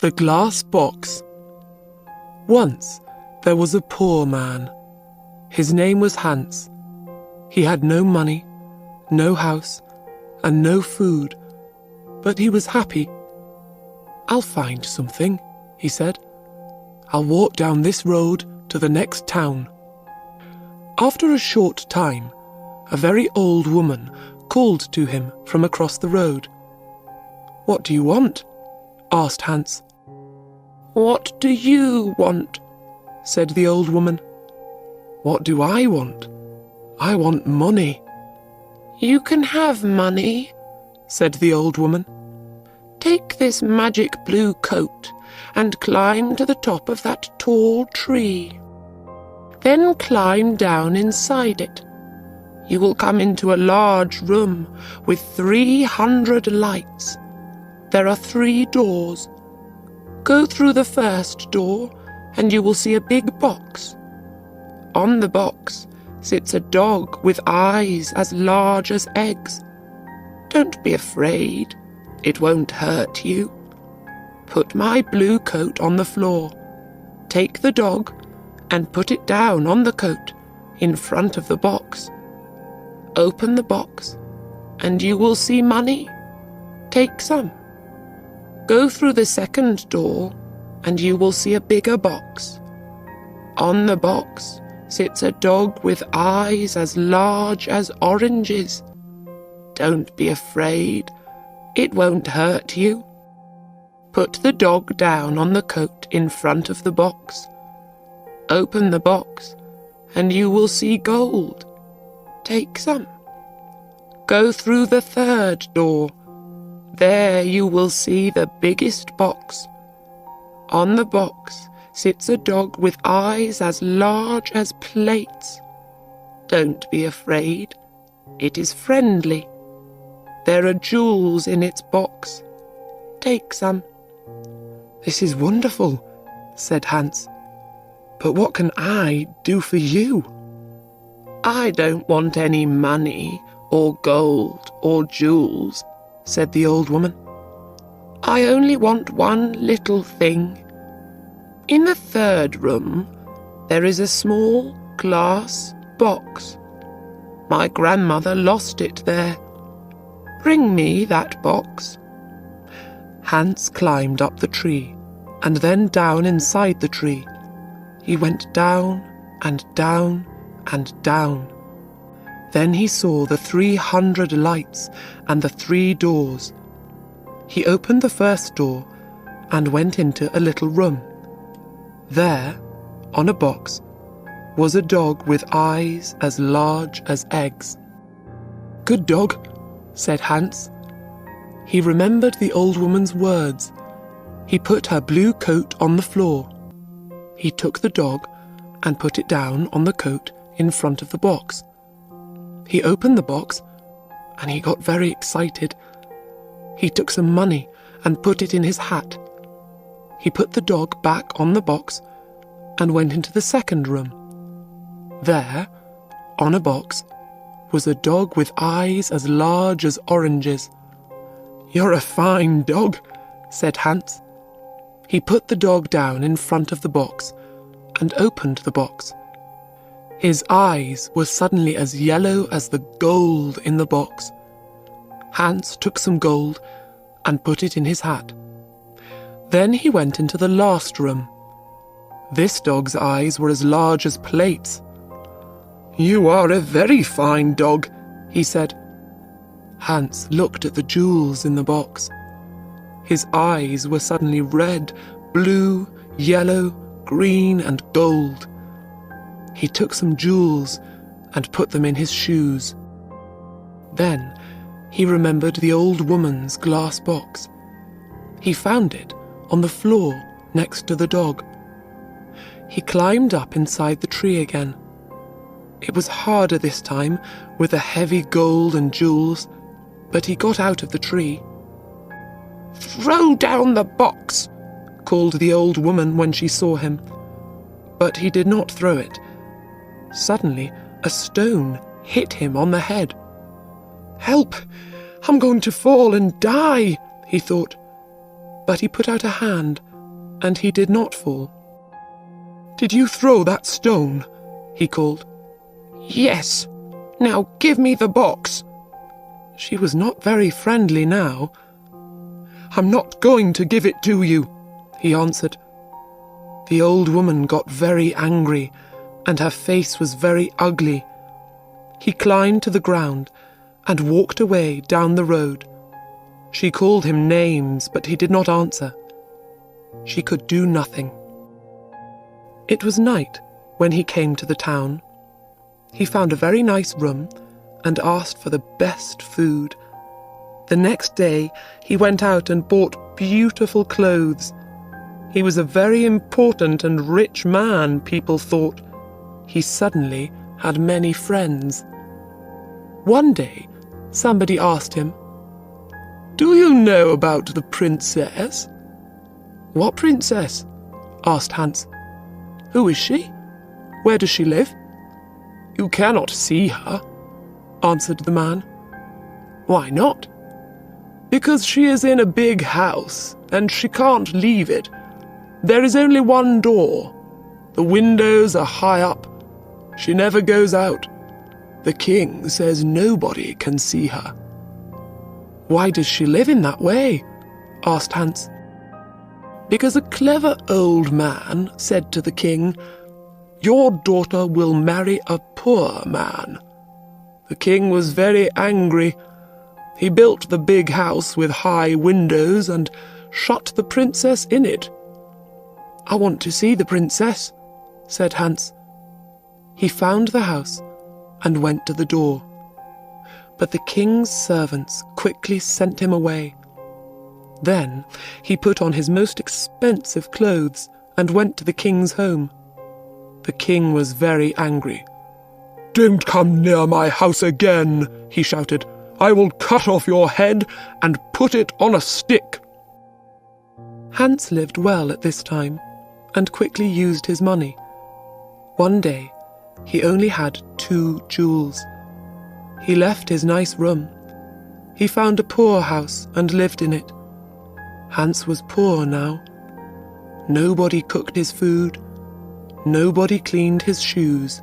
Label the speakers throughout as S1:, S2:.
S1: The Glass Box. Once there was a poor man. His name was Hans. He had no money, no house, and no food, but he was happy. "I'll find something," he said. "I'll walk down this road to the next town." After a short time, a very old woman called to him from across the road. "What do you want?" asked Hans. "What do you want?" said the old woman. "What do I want? I want money." "You can have money," said the old woman. "Take this magic blue coat and climb to the top of that tall tree. Then climb down inside it. You will come into a large room with 300 lights. There are 3 doors. Go through the first door and you will see a big box. On the box sits a dog with eyes as large as eggs. Don't be afraid, it won't hurt you. Put my blue coat on the floor. Take the dog and put it down on the coat in front of the box. Open the box and you will see money. Take some. Go through the second door and you will see a bigger box. On the box sits a dog with eyes as large as oranges. Don't be afraid, it won't hurt you. Put the dog down on the coat in front of the box. Open the box and you will see gold. Take some. Go through the third door. There you will see the biggest box. On the box sits a dog with eyes as large as plates. Don't be afraid, it is friendly. There are jewels in its box. Take some. "This is wonderful," said Hans. "But what can I do for you?" "I don't want any money or gold or jewels," said the old woman. "I only want one little thing. In the third room, there is a small glass box. My grandmother lost it there. Bring me that box." Hans climbed up the tree and then down inside the tree. He went down and down and down. Then he saw the 300 lights and the 3 doors. He opened the first door and went into a little room. There, on a box, was a dog with eyes as large as eggs. "Good dog," said Hans. He remembered the old woman's words. He put her blue coat on the floor. He took the dog and put it down on the coat in front of the box. He opened the box and he got very excited. He took some money and put it in his hat. He put the dog back on the box and went into the second room. There, on a box, was a dog with eyes as large as oranges. "You're a fine dog," said Hans. He put the dog down in front of the box and opened the box. His eyes were suddenly as yellow as the gold in the box. Hans took some gold and put it in his hat. Then he went into the last room. This dog's eyes were as large as plates. "You are a very fine dog," he said. Hans looked at the jewels in the box. His eyes were suddenly red, blue, yellow, green, and gold. He took some jewels and put them in his shoes. Then he remembered the old woman's glass box. He found it on the floor next to the dog. He climbed up inside the tree again. It was harder this time with the heavy gold and jewels, but he got out of the tree. "Throw down the box," called the old woman when she saw him. But he did not throw it. Suddenly, a stone hit him on the head. "Help! I'm going to fall and die," he thought. But he put out a hand and he did not fall. "Did you throw that stone?" he called. "Yes. Now give me the box." She was not very friendly now. "I'm not going to give it to you," he answered. The old woman got very angry, and her face was very ugly. He climbed to the ground and walked away down the road. She called him names, but he did not answer. She could do nothing. It was night when he came to the town. He found a very nice room and asked for the best food. The next day he went out and bought beautiful clothes. He was a very important and rich man, people thought. He suddenly had many friends. One day, somebody asked him, "Do you know about the princess?" "What princess?" asked Hans. "Who is she? Where does she live?" "You cannot see her," answered the man. "Why not?" "Because she is in a big house, and she can't leave it. There is only one door. The windows are high up. She never goes out. The king says nobody can see her." "Why does she live in that way?" asked Hans. "Because a clever old man said to the king, 'Your daughter will marry a poor man.' The king was very angry. He built the big house with high windows and shut the princess in it." "I want to see the princess," said Hans. He found the house and went to the door. But the king's servants quickly sent him away. Then he put on his most expensive clothes and went to the king's home. The king was very angry. "Don't come near my house again," he shouted. "I will cut off your head and put it on a stick." Hans lived well at this time and quickly used his money. One day, he only had 2 jewels. He left his nice room. He found a poor house and lived in it. Hans was poor now. Nobody cooked his food. Nobody cleaned his shoes.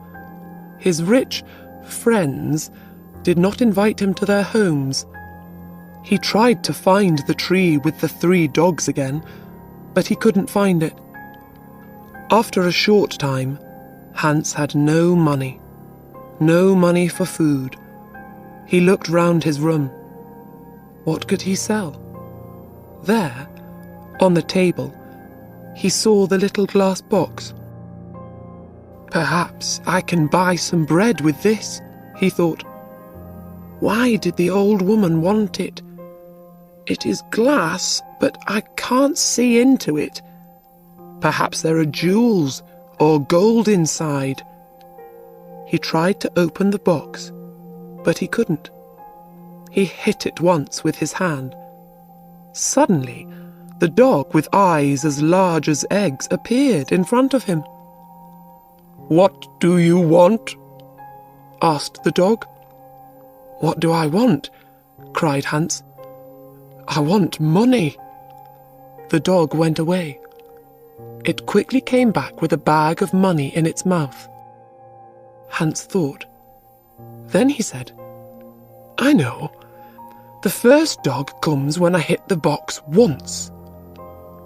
S1: His rich friends did not invite him to their homes. He tried to find the tree with the 3 dogs again, but he couldn't find it. After a short time, Hans had no money for food. He looked round his room. What could he sell? There, on the table, he saw the little glass box. "Perhaps I can buy some bread with this," he thought. "Why did the old woman want it? It is glass, but I can't see into it. Perhaps there are jewels or gold inside." He tried to open the box, but he couldn't. He hit it once with his hand. Suddenly, the dog with eyes as large as eggs appeared in front of him. "What do you want?" asked the dog. "What do I want?" cried Hans. "I want money." The dog went away. It quickly came back with a bag of money in its mouth. Hans thought. Then he said, "I know. The first dog comes when I hit the box once.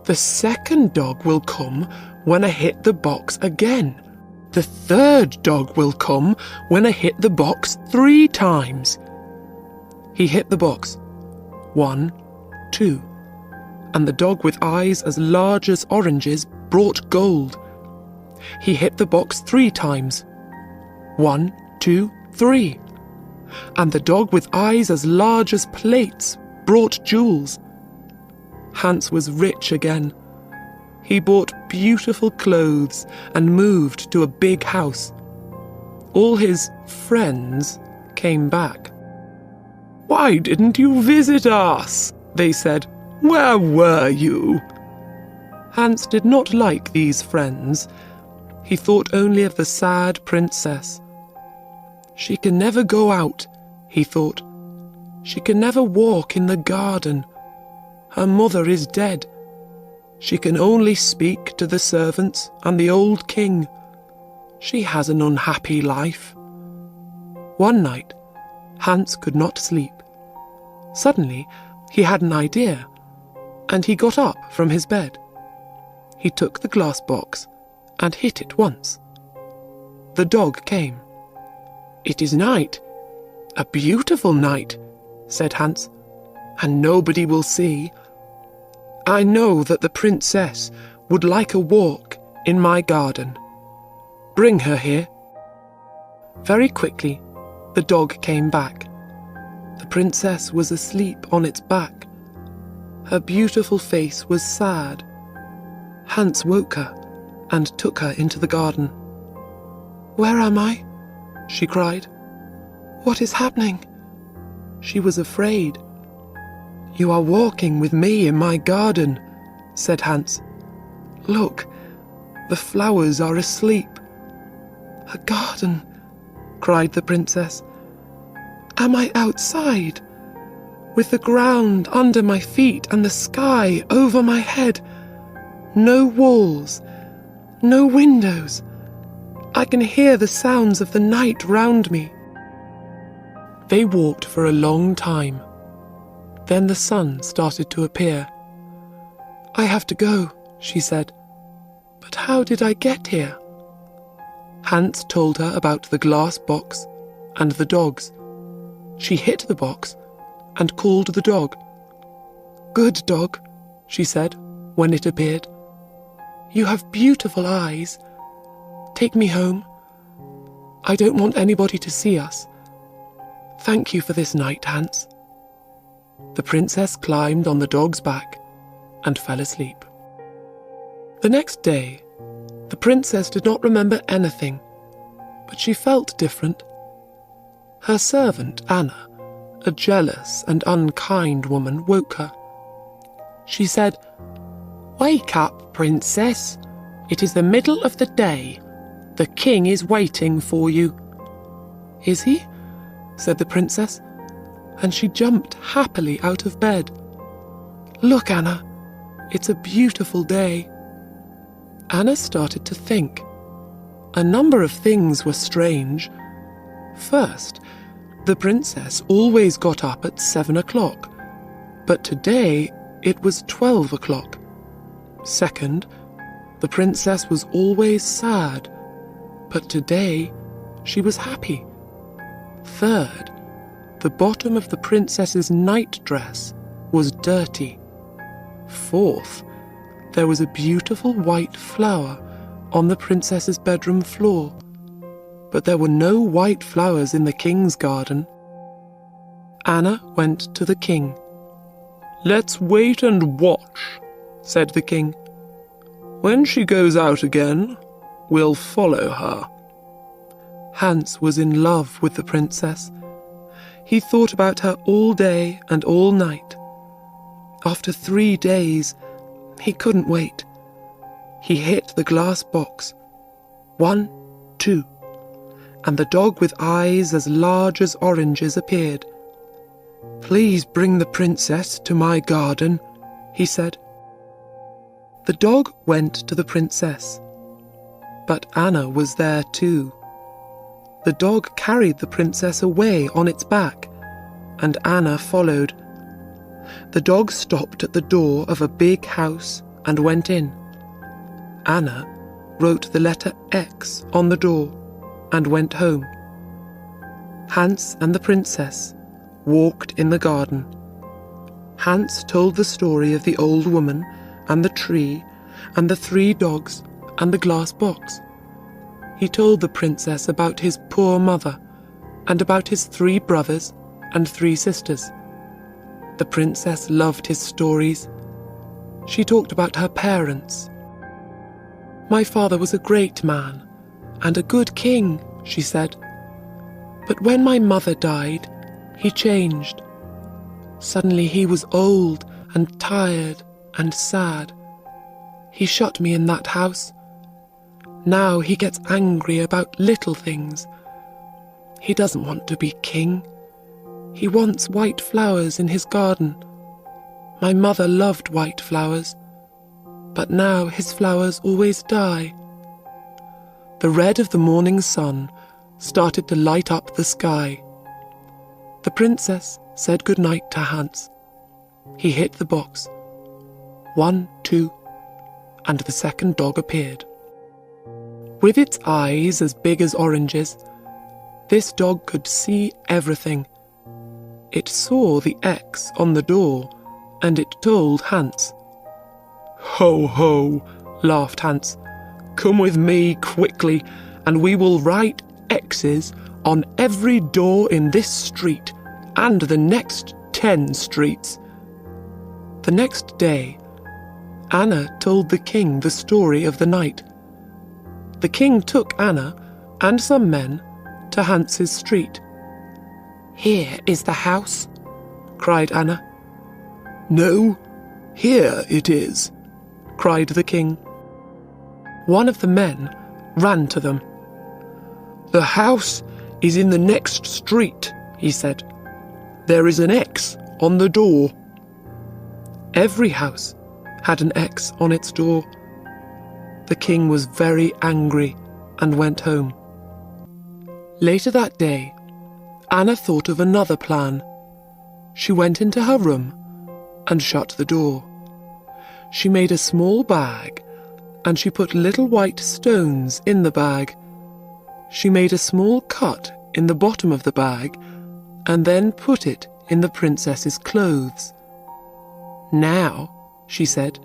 S1: The second dog will come when I hit the box again. The third dog will come when I hit the box 3 times. He hit the box. 1, 2, and the dog with eyes as large as oranges brought gold. He hit the box 3 times. 1, 2, 3. And the dog with eyes as large as plates brought jewels. Hans was rich again. He bought beautiful clothes and moved to a big house. All his friends came back. "Why didn't you visit us?" they said. "Where were you?" Hans did not like these friends. He thought only of the sad princess. "She can never go out," he thought. "She can never walk in the garden. Her mother is dead. She can only speak to the servants and the old king. She has an unhappy life." One night, Hans could not sleep. Suddenly, he had an idea, and he got up from his bed. He took the glass box and hit it once. The dog came. "It is night, a beautiful night," said Hans, "and nobody will see. I know that the princess would like a walk in my garden. Bring her here." Very quickly, the dog came back. The princess was asleep on its back. Her beautiful face was sad. Hans woke her and took her into the garden. "Where am I?" she cried. "What is happening?" She was afraid. "You are walking with me in my garden," said Hans. "Look, the flowers are asleep." "A garden?" cried the princess. "Am I outside, with the ground under my feet and the sky over my head? No walls, no windows. I can hear the sounds of the night round me." They walked for a long time. Then the sun started to appear. "I have to go," she said. "But how did I get here?" Hans told her about the glass box and the dogs. She hit the box and called the dog. "Good dog," she said when it appeared. "You have beautiful eyes. Take me home. I don't want anybody to see us. Thank you for this night, Hans." The princess climbed on the dog's back and fell asleep. The next day, the princess did not remember anything, but she felt different. Her servant, Anna, a jealous and unkind woman, woke her. She said, "Wake up, princess. It is the middle of the day. The king is waiting for you." "Is he?" said the princess, and she jumped happily out of bed. "Look, Anna, it's a beautiful day." Anna started to think. A number of things were strange. First, the princess always got up at 7 o'clock, but today it was 12 o'clock. Second, the princess was always sad, but today she was happy. Third, the bottom of the princess's nightdress was dirty. Fourth, there was a beautiful white flower on the princess's bedroom floor, but there were no white flowers in the king's garden. Anna went to the king. "Let's wait and watch," said the king. "When she goes out again, we'll follow her." Hans was in love with the princess. He thought about her all day and all night. After 3 days, he couldn't wait. He hit the glass box. 1, 2, and the dog with eyes as large as oranges appeared. "Please bring the princess to my garden," he said. The dog went to the princess, but Anna was there too. The dog carried the princess away on its back, and Anna followed. The dog stopped at the door of a big house and went in. Anna wrote the letter X on the door and went home. Hans and the princess walked in the garden. Hans told the story of the old woman and the tree and the 3 dogs and the glass box. He told the princess about his poor mother and about his 3 brothers and 3 sisters. The princess loved his stories. She talked about her parents. "My father was a great man and a good king," she said. "But when my mother died, he changed. Suddenly he was old and tired and sad. He shut me in that house. Now he gets angry about little things. He doesn't want to be king. He wants white flowers in his garden. My mother loved white flowers. but now his flowers always die. The red of the morning sun started to light up the sky. The princess said good night to Hans. He hit the box. 1, 2, and the second dog appeared. With its eyes as big as oranges, this dog could see everything. It saw the X on the door, and it told Hans. "Ho, ho," laughed Hans. "Come with me quickly, and we will write X's on every door in this street and the next 10 streets." The next day, Anna told the king the story of the night. The king took Anna and some men to Hans's street. "Here is the house," cried Anna. "No, here it is," cried the king. One of the men ran to them. "The house is in the next street," he said. "There is an X on the door." Every house had an X on its door. The king was very angry and went home. Later that day, Anna thought of another plan. She went into her room and shut the door. She made a small bag, and she put little white stones in the bag. She made a small cut in the bottom of the bag, and then put it in the princess's clothes. "Now," she said,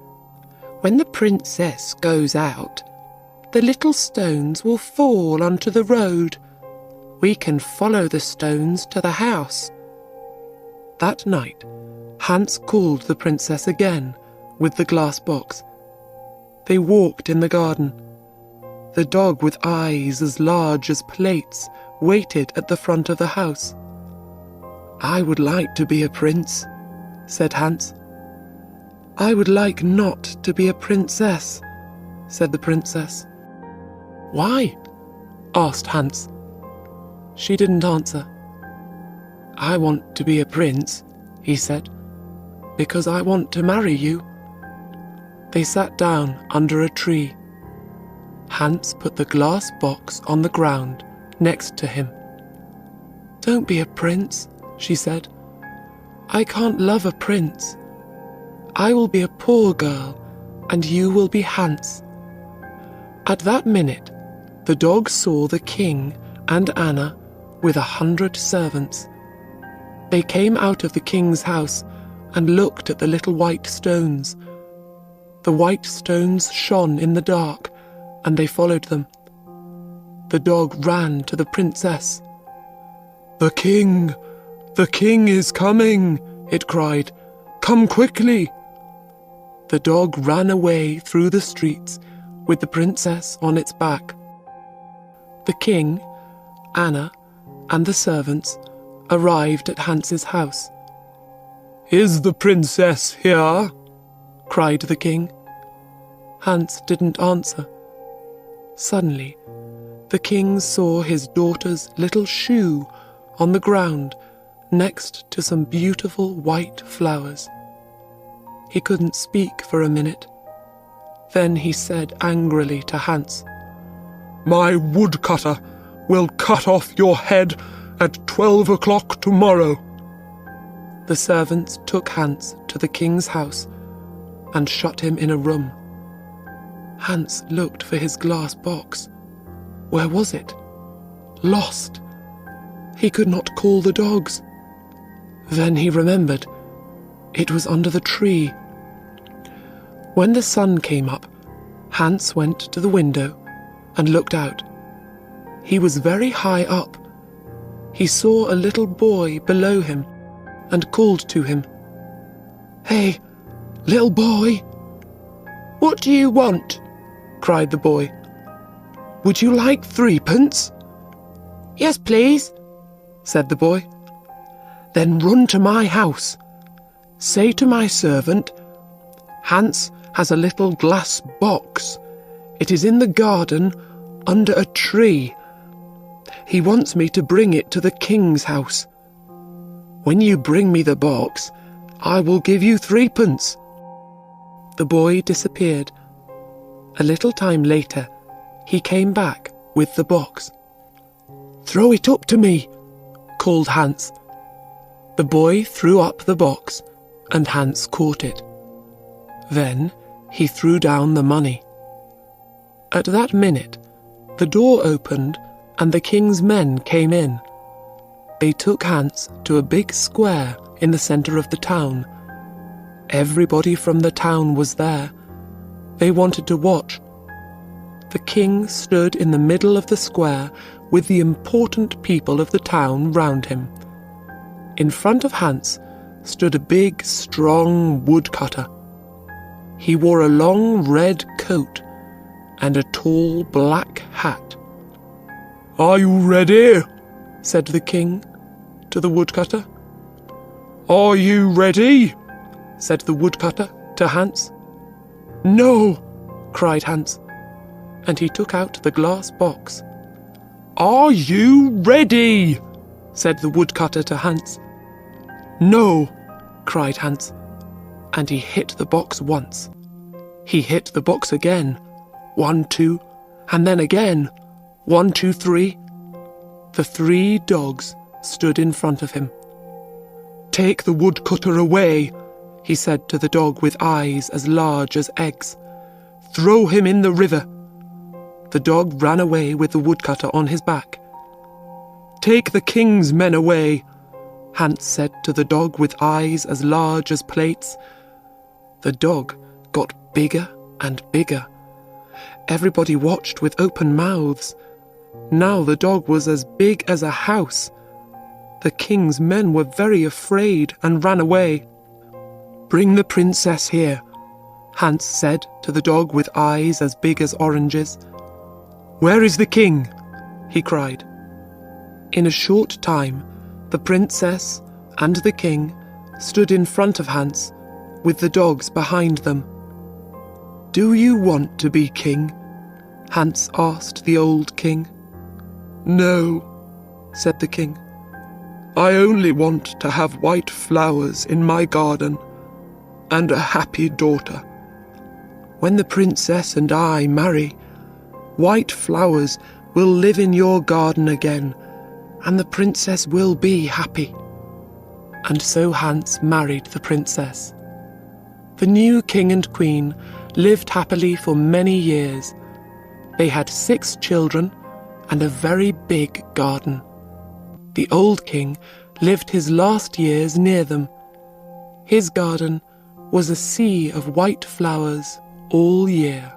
S1: "when the princess goes out, the little stones will fall onto the road. We can follow the stones to the house." That night, Hans called the princess again with the glass box. They walked in the garden. The dog with eyes as large as plates waited at the front of the house. "I would like to be a prince," said Hans. "I would like not to be a princess," said the princess. "Why?" asked Hans. She didn't answer. "I want to be a prince," he said, "because I want to marry you." They sat down under a tree. Hans put the glass box on the ground next to him. "Don't be a prince," she said. "I can't love a prince. I will be a poor girl, and you will be Hans." At that minute, the dog saw the king and Anna with 100 servants. They came out of the king's house and looked at the little white stones. The white stones shone in the dark, and they followed them. The dog ran to the princess. The king is coming," it cried. "Come quickly." The dog ran away through the streets with the princess on its back. The king, Anna, and the servants arrived at Hans's house. "Is the princess here?" cried the king. Hans didn't answer. Suddenly, the king saw his daughter's little shoe on the ground next to some beautiful white flowers. He couldn't speak for a minute. Then he said angrily to Hans, "My woodcutter will cut off your head at 12 o'clock tomorrow." The servants took Hans to the king's house and shut him in a room. Hans looked for his glass box. Where was it? Lost. He could not call the dogs. Then he remembered. It was under the tree. When the sun came up, Hans went to the window and looked out. He was very high up. He saw a little boy below him and called to him. "Hey, little boy!" "What do you want?" cried the boy. "Would you like 3p?" "Yes, please," said the boy. "Then run to my house. Say to my servant, 'Hans has a little glass box. It is in the garden under a tree. He wants me to bring it to the king's house. When you bring me the box, I will give you 3p." The boy disappeared A little time later, he came back with the box. "Throw it up to me," called Hans. The boy threw up the box, and Hans caught it. Then he threw down the money. At that minute, the door opened and the king's men came in. They took Hans to a big square in the centre of the town. Everybody from the town was there. They wanted to watch. The king stood in the middle of the square with the important people of the town round him. In front of Hans stood a big, strong woodcutter. He wore a long red coat and a tall black hat. "Are you ready?" said the king to the woodcutter. "Are you ready?" said the woodcutter to Hans. "No," cried Hans, and he took out the glass box. "Are you ready?" said the woodcutter to Hans. "No," cried Hans, and he hit the box once. He hit the box again, 1, 2, and then again, 1, 2, 3. The 3 dogs stood in front of him. "Take the woodcutter away," he said to the dog with eyes as large as eggs. "Throw him in the river." The dog ran away with the woodcutter on his back. "Take the king's men away," Hans said to the dog with eyes as large as plates. The dog got bigger and bigger. Everybody watched with open mouths. Now the dog was as big as a house. The king's men were very afraid and ran away. "Bring the princess here," Hans said to the dog with eyes as big as oranges. "Where is the king?" he cried. In a short time, the princess and the king stood in front of Hans, with the dogs behind them. "Do you want to be king?" Hans asked the old king. "No," said the king. "I only want to have white flowers in my garden and a happy daughter. When the princess and I marry, white flowers will live in your garden again, and the princess will be happy." And so Hans married the princess. The new king and queen lived happily for many years. They had 6 children and a very big garden. The old king lived his last years near them. His garden was a sea of white flowers all year.